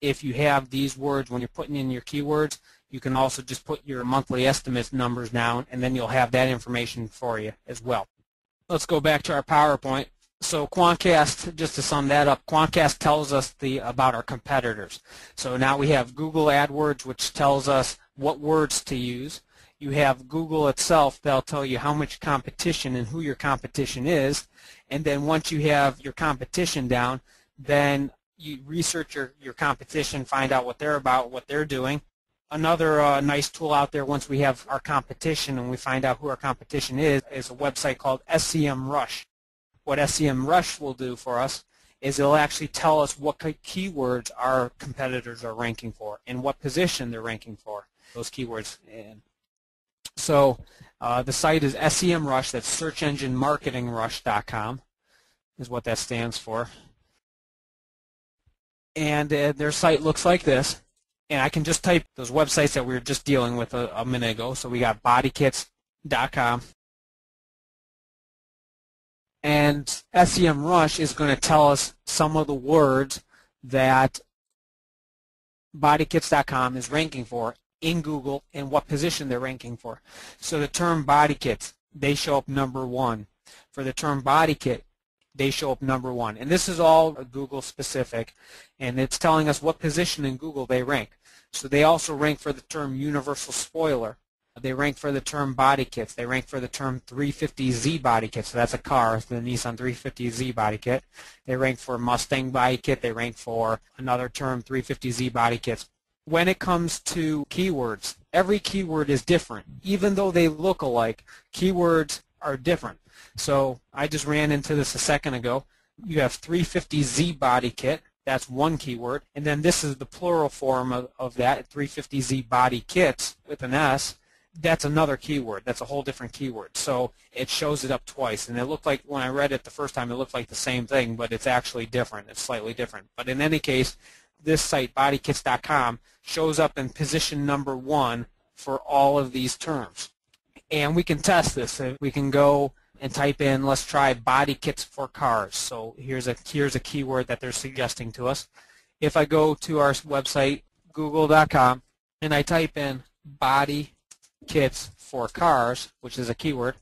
if you have these words when you're putting in your keywords, you can also just put your monthly estimate numbers down, and then you'll have that information for you as well. Let's go back to our PowerPoint. So Quantcast, just to sum that up, Quantcast tells us about our competitors. So now we have Google AdWords, which tells us what words to use. You have Google itself, that'll tell you how much competition and who your competition is. And then once you have your competition down, then you research your competition, find out what they're about, what they're doing. Another nice tool out there once we have our competition and we find out who our competition is a website called SEMrush. What SEMrush will do for us is it'll actually tell us what keywords our competitors are ranking for and what position they're ranking for those keywords in. So the site is SEMrush, that's SearchEngineMarketingRush.com is what that stands for. And their site looks like this. And I can just type those websites that we were just dealing with a minute ago. So we got bodykits.com. And SEMrush is going to tell us some of the words that bodykits.com is ranking for in Google and what position they're ranking for. So the term body kits, they show up #1. For the term body kit, they show up #1. And this is all Google specific, and it's telling us what position in Google they rank. So they also rank for the term universal spoiler. They rank for the term body kits. They rank for the term 350Z body kit. So that's a car, the Nissan 350Z body kit. They rank for Mustang body kit. They rank for another term, 350Z body kits. When it comes to keywords, every keyword is different. Even though they look alike, keywords are different. So I just ran into this a second ago. You have 350Z body kit. That's one keyword. And then this is the plural form of that, 350Z body kits with an S. That's another keyword. That's a whole different keyword. So it shows it up twice. And it looked like, when I read it the first time, it looked like the same thing, but it's actually different. It's slightly different. But in any case, this site, bodykits.com, shows up in position #1 for all of these terms. And we can test this. We can go and type in, let's try body kits for cars. So here's a keyword that they're suggesting to us. If I go to our website, google.com, and I type in body kits for cars, which is a keyword,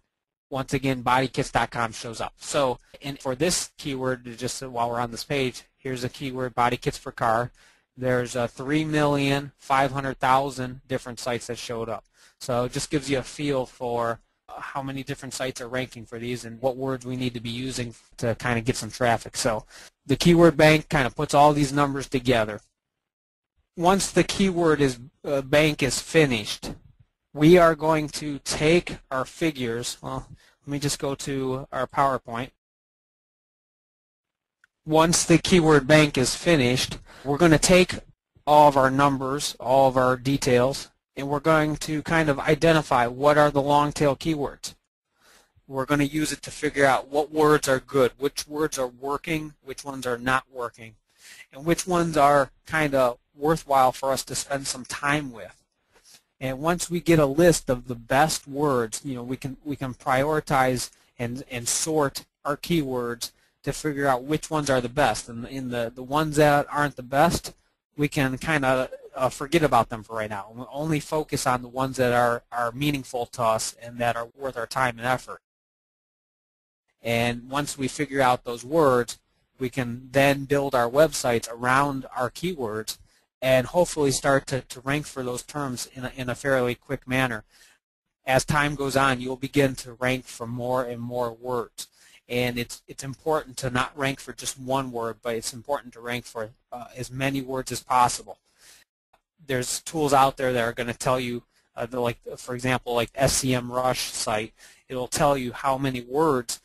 once again bodykits.com shows up. So, and for this keyword, just while we're on this page, here's a keyword, body kits for car. There's 3,500,000 different sites that showed up. So it just gives you a feel for how many different sites are ranking for these and what words we need to be using to kind of get some traffic. So the keyword bank kind of puts all these numbers together. Once the keyword bank is finished, we are going to take our figures. Well, let me just go to our PowerPoint. Once the keyword bank is finished, we're going to take all of our numbers, all of our details, and we're going to kind of identify what are the long tail keywords. We're going to use it to figure out what words are good, which words are working, which ones are not working, and which ones are kind of worthwhile for us to spend some time with. And once we get a list of the best words, you know, we can prioritize and sort our keywords to figure out which ones are the best. And in the ones that aren't the best, we can kind of forget about them for right now. We'll only focus on the ones that are meaningful to us and that are worth our time and effort. And once we figure out those words, we can then build our websites around our keywords and hopefully start to rank for those terms in a fairly quick manner. As time goes on, you'll begin to rank for more and more words. And it's important to not rank for just one word, but it's important to rank for as many words as possible. There's tools out there that are going to tell you, like for example, like SEMrush site, it'll tell you how many words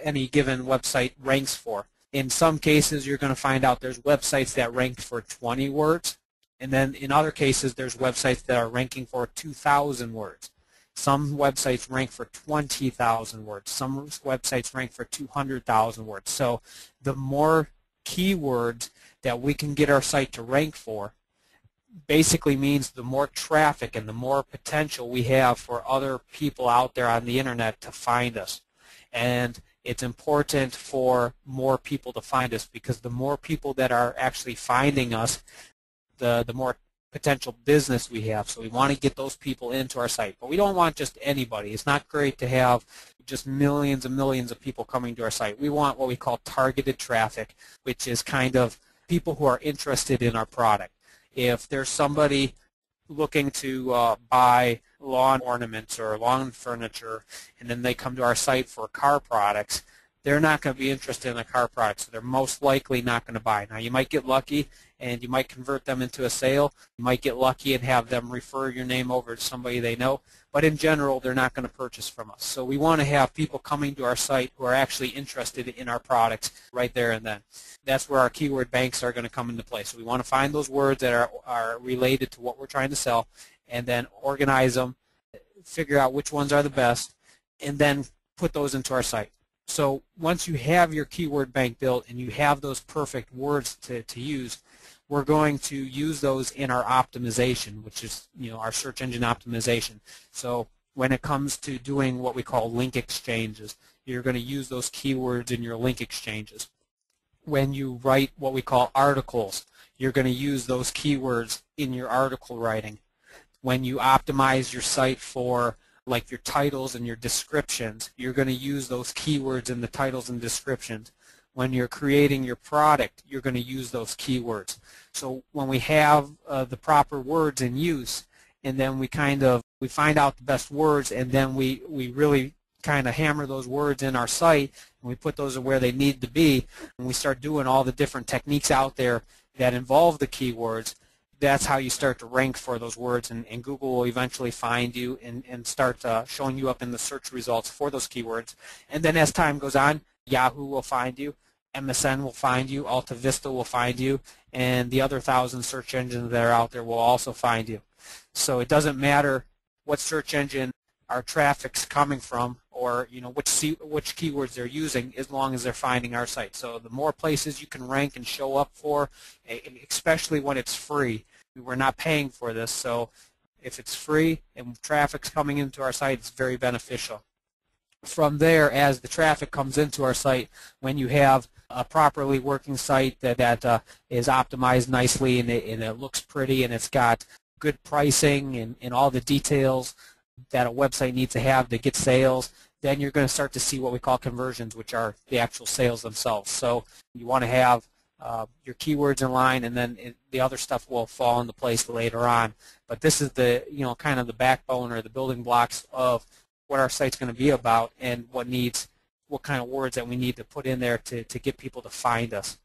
any given website ranks for. In some cases, you're going to find out there's websites that rank for 20 words, and then in other cases, there's websites that are ranking for 2,000 words. Some websites rank for 20,000 words. Some websites rank for 200,000 words. So the more keywords that we can get our site to rank for basically means the more traffic and the more potential we have for other people out there on the internet to find us. And it's important for more people to find us, because the more people that are actually finding us, the more potential business we have. So we want to get those people into our site. But we don't want just anybody. It's not great to have just millions and millions of people coming to our site. We want what we call targeted traffic, which is kind of people who are interested in our product. If there's somebody looking to buy lawn ornaments or lawn furniture, and then they come to our site for car products, they're not going to be interested in the car products, so they're most likely not going to buy. Now, you might get lucky and you might convert them into a sale. You might get lucky and have them refer your name over to somebody they know, but in general, they're not going to purchase from us. So we want to have people coming to our site who are actually interested in our products right there and then. That's where our keyword banks are going to come into play. So we want to find those words that are related to what we're trying to sell, and then organize them figure out which ones are the best, and then put those into our site. So once you have your keyword bank built and you have those perfect words to use, we're going to use those in our optimization, which is our search engine optimization. So when it comes to doing what we call link exchanges, you're going to use those keywords in your link exchanges. When you write what we call articles, you're going to use those keywords in your article writing. When you optimize your site for like your titles and your descriptions, you're going to use those keywords in the titles and descriptions. When you're creating your product, you're going to use those keywords. So when we have the proper words in use, and then we find out the best words, and then we really kind of hammer those words in our site, and we put those where they need to be, and we start doing all the different techniques out there that involve the keywords, that's how you start to rank for those words, and Google will eventually find you and start showing you up in the search results for those keywords. And then as time goes on, Yahoo will find you, MSN will find you, Alta Vista will find you, and the other 1,000 search engines that are out there will also find you. So it doesn't matter what search engine our traffic's coming from, or which keywords they're using, as long as they're finding our site. So the more places you can rank and show up for, especially when it's free. We're not paying for this, so if it's free and traffic's coming into our site, it's very beneficial. From there, as the traffic comes into our site, when you have a properly working site that is optimized nicely and it looks pretty and it's got good pricing and all the details that a website needs to have to get sales, then you're going to start to see what we call conversions, which are the actual sales themselves. So you want to have your keywords in line, and then the other stuff will fall into place later on. But this is the kind of the backbone or the building blocks of what our site's going to be about, and what kind of words that we need to put in there to get people to find us.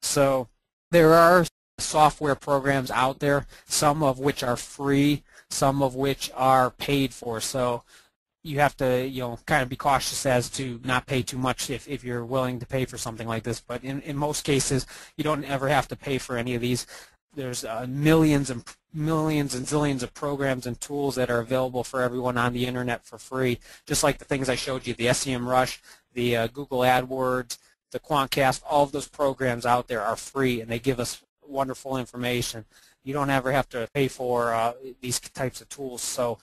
So there are software programs out there, some of which are free, some of which are paid for. So you have to kind of be cautious as to not pay too much if you're willing to pay for something like this. But in most cases, you don't ever have to pay for any of these. There's millions and zillions of programs and tools that are available for everyone on the internet for free, just like the things I showed you, the SEMrush, the Google AdWords, the Quantcast. All of those programs out there are free, and they give us wonderful information. You don't ever have to pay for these types of tools. So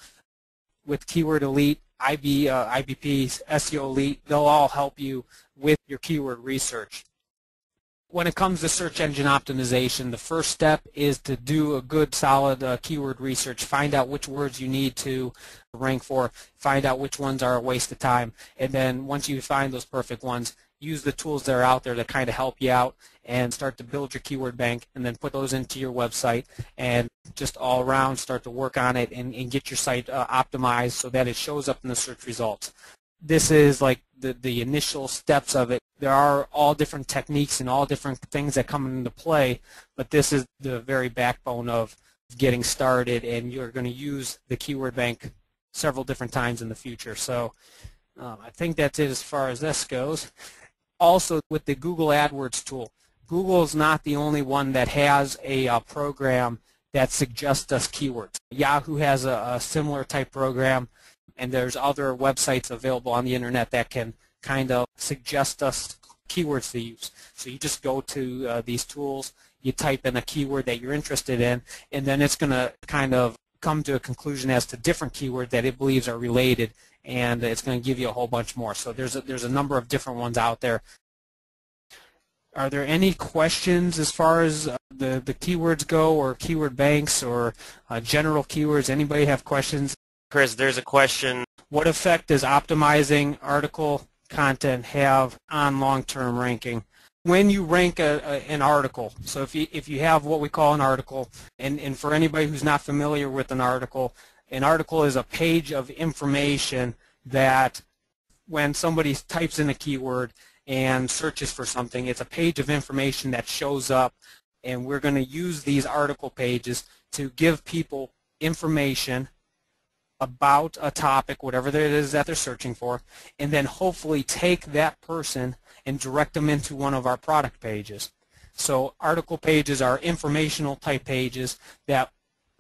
with Keyword Elite, IBP, SEO Elite, they'll all help you with your keyword research. When it comes to search engine optimization, the first step is to do a good, solid keyword research. Find out which words you need to rank for. Find out which ones are a waste of time. And then once you find those perfect ones, use the tools that are out there to kind of help you out and start to build your keyword bank, and then put those into your website, and just all around start to work on it and get your site optimized so that it shows up in the search results. This is like the initial steps of it. There are all different techniques and all different things that come into play, but this is the very backbone of getting started, and you're going to use the keyword bank several different times in the future. So I think that's it as far as this goes. Also, with the Google AdWords tool, Google is not the only one that has a program that suggests us keywords. Yahoo has a similar type program, and there's other websites available on the internet that can kind of suggest us keywords to use. So you just go to these tools, you type in a keyword that you're interested in, and then it's going to kind of come to a conclusion as to different keywords that it believes are related, and it's going to give you a whole bunch more. So there's a number of different ones out there. Are there any questions as far as the keywords go, or keyword banks, or general keywords? Anybody have questions? Chris, there's a question. What effect does optimizing article content have on long-term ranking? When you rank an article, so if you have what we call an article, and for anybody who's not familiar with an article is a page of information that when somebody types in a keyword and searches for something, it's a page of information that shows up, and we're going to use these article pages to give people information about a topic, whatever it is that they're searching for, and then hopefully take that person and direct them into one of our product pages. So article pages are informational type pages that,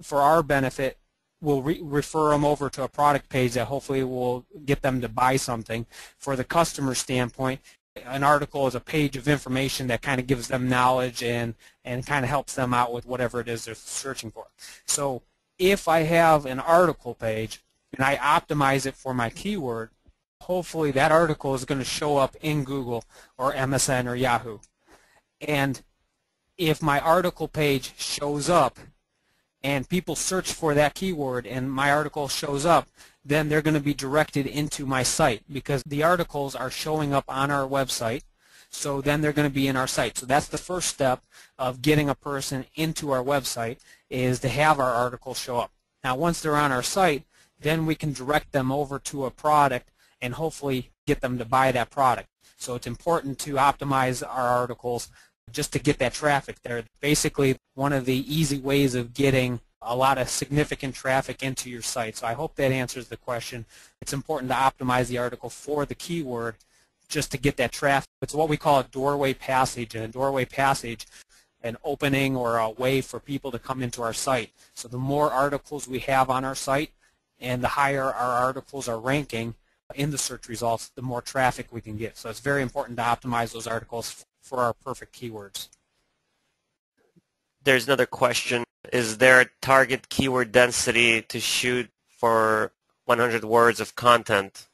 for our benefit, will refer them over to a product page that hopefully will get them to buy something. For the customer standpoint, an article is a page of information that kind of gives them knowledge and kind of helps them out with whatever it is they're searching for. So if I have an article page and I optimize it for my keyword, hopefully that article is going to show up in Google or MSN or Yahoo. And if my article page shows up and people search for that keyword and my article shows up, then they're going to be directed into my site because the articles are showing up on our website, so then they're going to be in our site. So that's the first step of getting a person into our website, is to have our articles show up. Now once they're on our site, then we can direct them over to a product and hopefully get them to buy that product. So it's important to optimize our articles just to get that traffic there. Basically, one of the easy ways of getting a lot of significant traffic into your site. So I hope that answers the question. It's important to optimize the article for the keyword just to get that traffic. It's what we call a doorway passage, and a doorway passage, an opening or a way for people to come into our site. So the more articles we have on our site and the higher our articles are ranking in the search results, the more traffic we can get. So it's very important to optimize those articles for our perfect keywords. There's another question. Is there a target keyword density to shoot for 100 words of content?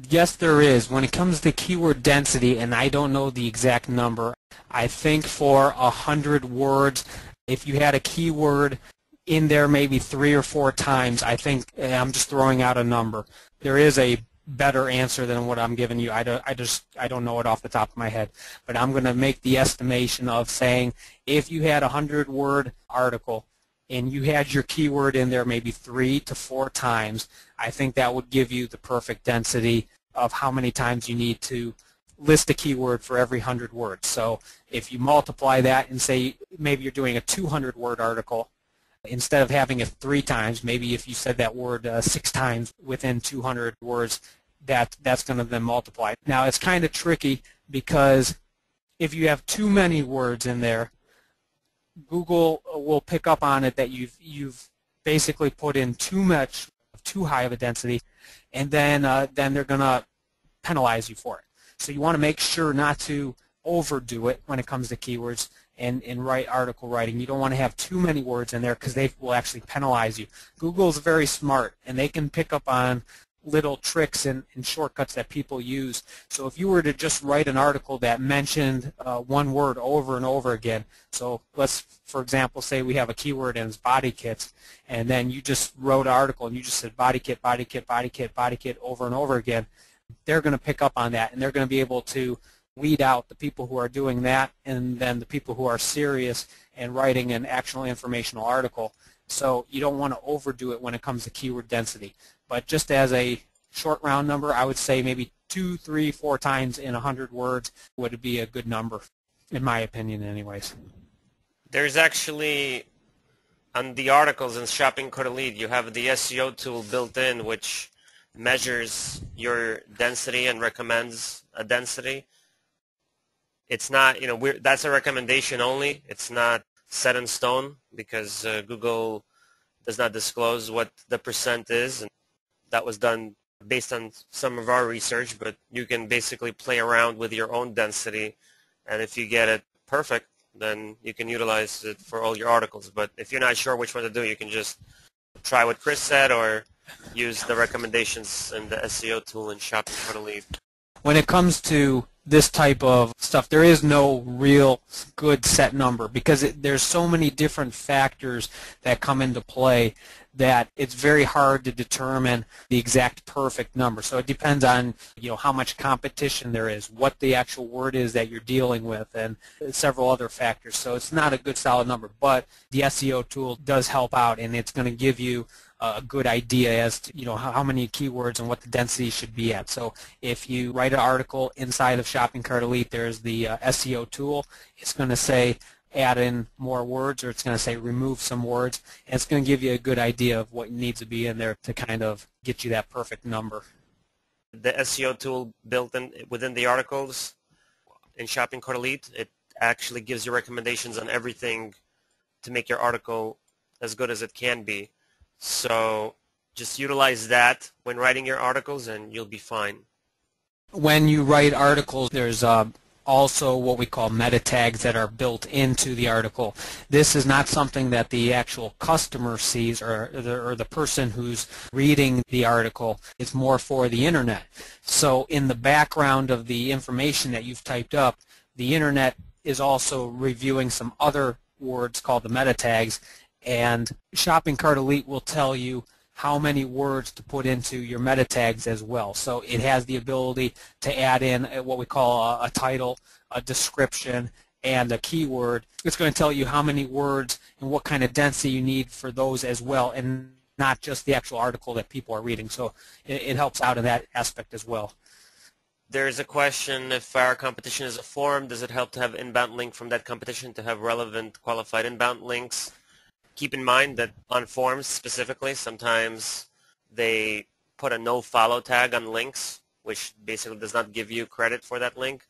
Yes, there is. When it comes to keyword density, and I don't know the exact number, I think for 100 words, if you had a keyword in there maybe 3 or 4 times, I think, I'm just throwing out a number, there is a better answer than what I'm giving you. I don't know it off the top of my head, but I'm going to make the estimation of saying if you had a 100-word article and you had your keyword in there maybe 3 to 4 times, I think that would give you the perfect density of how many times you need to list a keyword for every 100 words. So if you multiply that and say maybe you're doing a 200-word article, instead of having it 3 times, maybe if you said that word 6 times within 200 words, that's going to then multiply. Now it's kind of tricky because if you have too many words in there, Google will pick up on it that you've basically put in too high of a density, and then they're going to penalize you for it. So you want to make sure not to overdo it when it comes to keywords and write article writing. You don't want to have too many words in there because they will actually penalize you. Google's very smart, and they can pick up on little tricks and shortcuts that people use. So if you were to just write an article that mentioned one word over and over again, so let's, for example, say we have a keyword and it's body kits, and then you just wrote an article and you just said body kit, body kit, body kit, body kit over and over again, they're going to pick up on that, and they're going to be able to weed out the people who are doing that and then the people who are serious and writing an actual informational article. So you don't want to overdo it when it comes to keyword density. But just as a short round number, I would say maybe 2, 3, 4 times in 100 words would be a good number, in my opinion anyways. There's actually, on the articles in Shopping Cart Elite, you have the SEO tool built in which measures your density and recommends a density. It's not, that's a recommendation only. It's not set in stone because Google does not disclose what the percent is, and that was done based on some of our research, but you can basically play around with your own density, and if you get it perfect, then you can utilize it for all your articles. But if you're not sure which one to do, you can just try what Chris said or use the recommendations in the SEO tool in Shopping Cart Elite. When it comes to this type of stuff, there is no real good set number because there's so many different factors that come into play that it's very hard to determine the exact perfect number. So it depends on how much competition there is, what the actual word is that you're dealing with, and several other factors. So it's not a good solid number, but the SEO tool does help out, and it's going to give you a good idea as to how many keywords and what the density should be at. So if you write an article inside of Shopping Cart Elite, there's the SEO tool. It's going to say add in more words, or it's going to say remove some words, and it's going to give you a good idea of what needs to be in there to kind of get you that perfect number. The SEO tool built in within the articles in Shopping Cart Elite, it actually gives you recommendations on everything to make your article as good as it can be. So just utilize that when writing your articles and you'll be fine. When you write articles, there's also what we call meta tags that are built into the article. This is not something that the actual customer sees or the person who's reading the article. It's more for the internet. So in the background of the information that you've typed up, the internet is also reviewing some other words called the meta tags, and Shopping Cart Elite will tell you how many words to put into your meta tags as well. So it has the ability to add in what we call a title, a description, and a keyword. It's going to tell you how many words and what kind of density you need for those as well, and not just the actual article that people are reading. So it helps out in that aspect as well. There's a question, if our competition is a forum, does it help to have inbound link from that competition to have relevant qualified inbound links? Keep in mind that on forums specifically, sometimes they put a no follow tag on links, which basically does not give you credit for that link.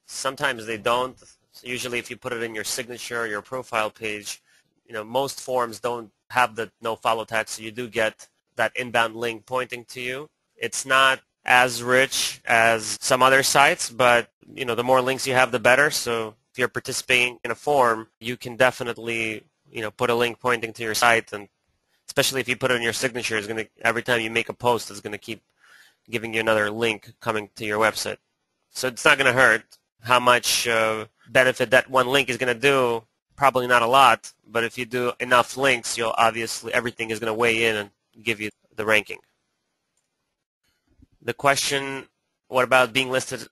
Sometimes they don't. So usually if you put it in your signature or your profile page, most forums don't have the no follow tag, so you do get that inbound link pointing to you. It's not as rich as some other sites, but the more links you have, the better. So if you're participating in a forum, you can definitely put a link pointing to your site, and especially if you put it in your signature, it's going to, every time you make a post, it's going to keep giving you another link coming to your website. So it's not going to hurt. How much benefit that one link is going to do? Probably not a lot, but if you do enough links, you'll obviously, everything is going to weigh in and give you the ranking. The question, what about being listed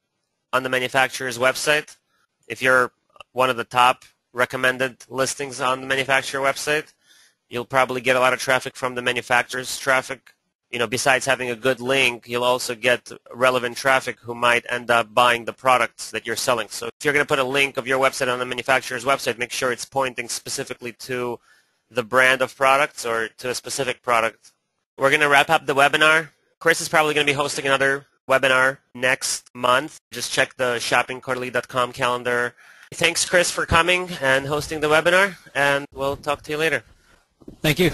on the manufacturer's website? If you're one of the top recommended listings on the manufacturer website, you'll probably get a lot of traffic from the manufacturer's traffic. Besides having a good link, you'll also get relevant traffic who might end up buying the products that you're selling. So if you're going to put a link of your website on the manufacturer's website, make sure it's pointing specifically to the brand of products or to a specific product. We're going to wrap up the webinar. Chris is probably going to be hosting another webinar next month. Just check the shoppingcartelite.com calendar. Thanks, Chris, for coming and hosting the webinar, and we'll talk to you later. Thank you.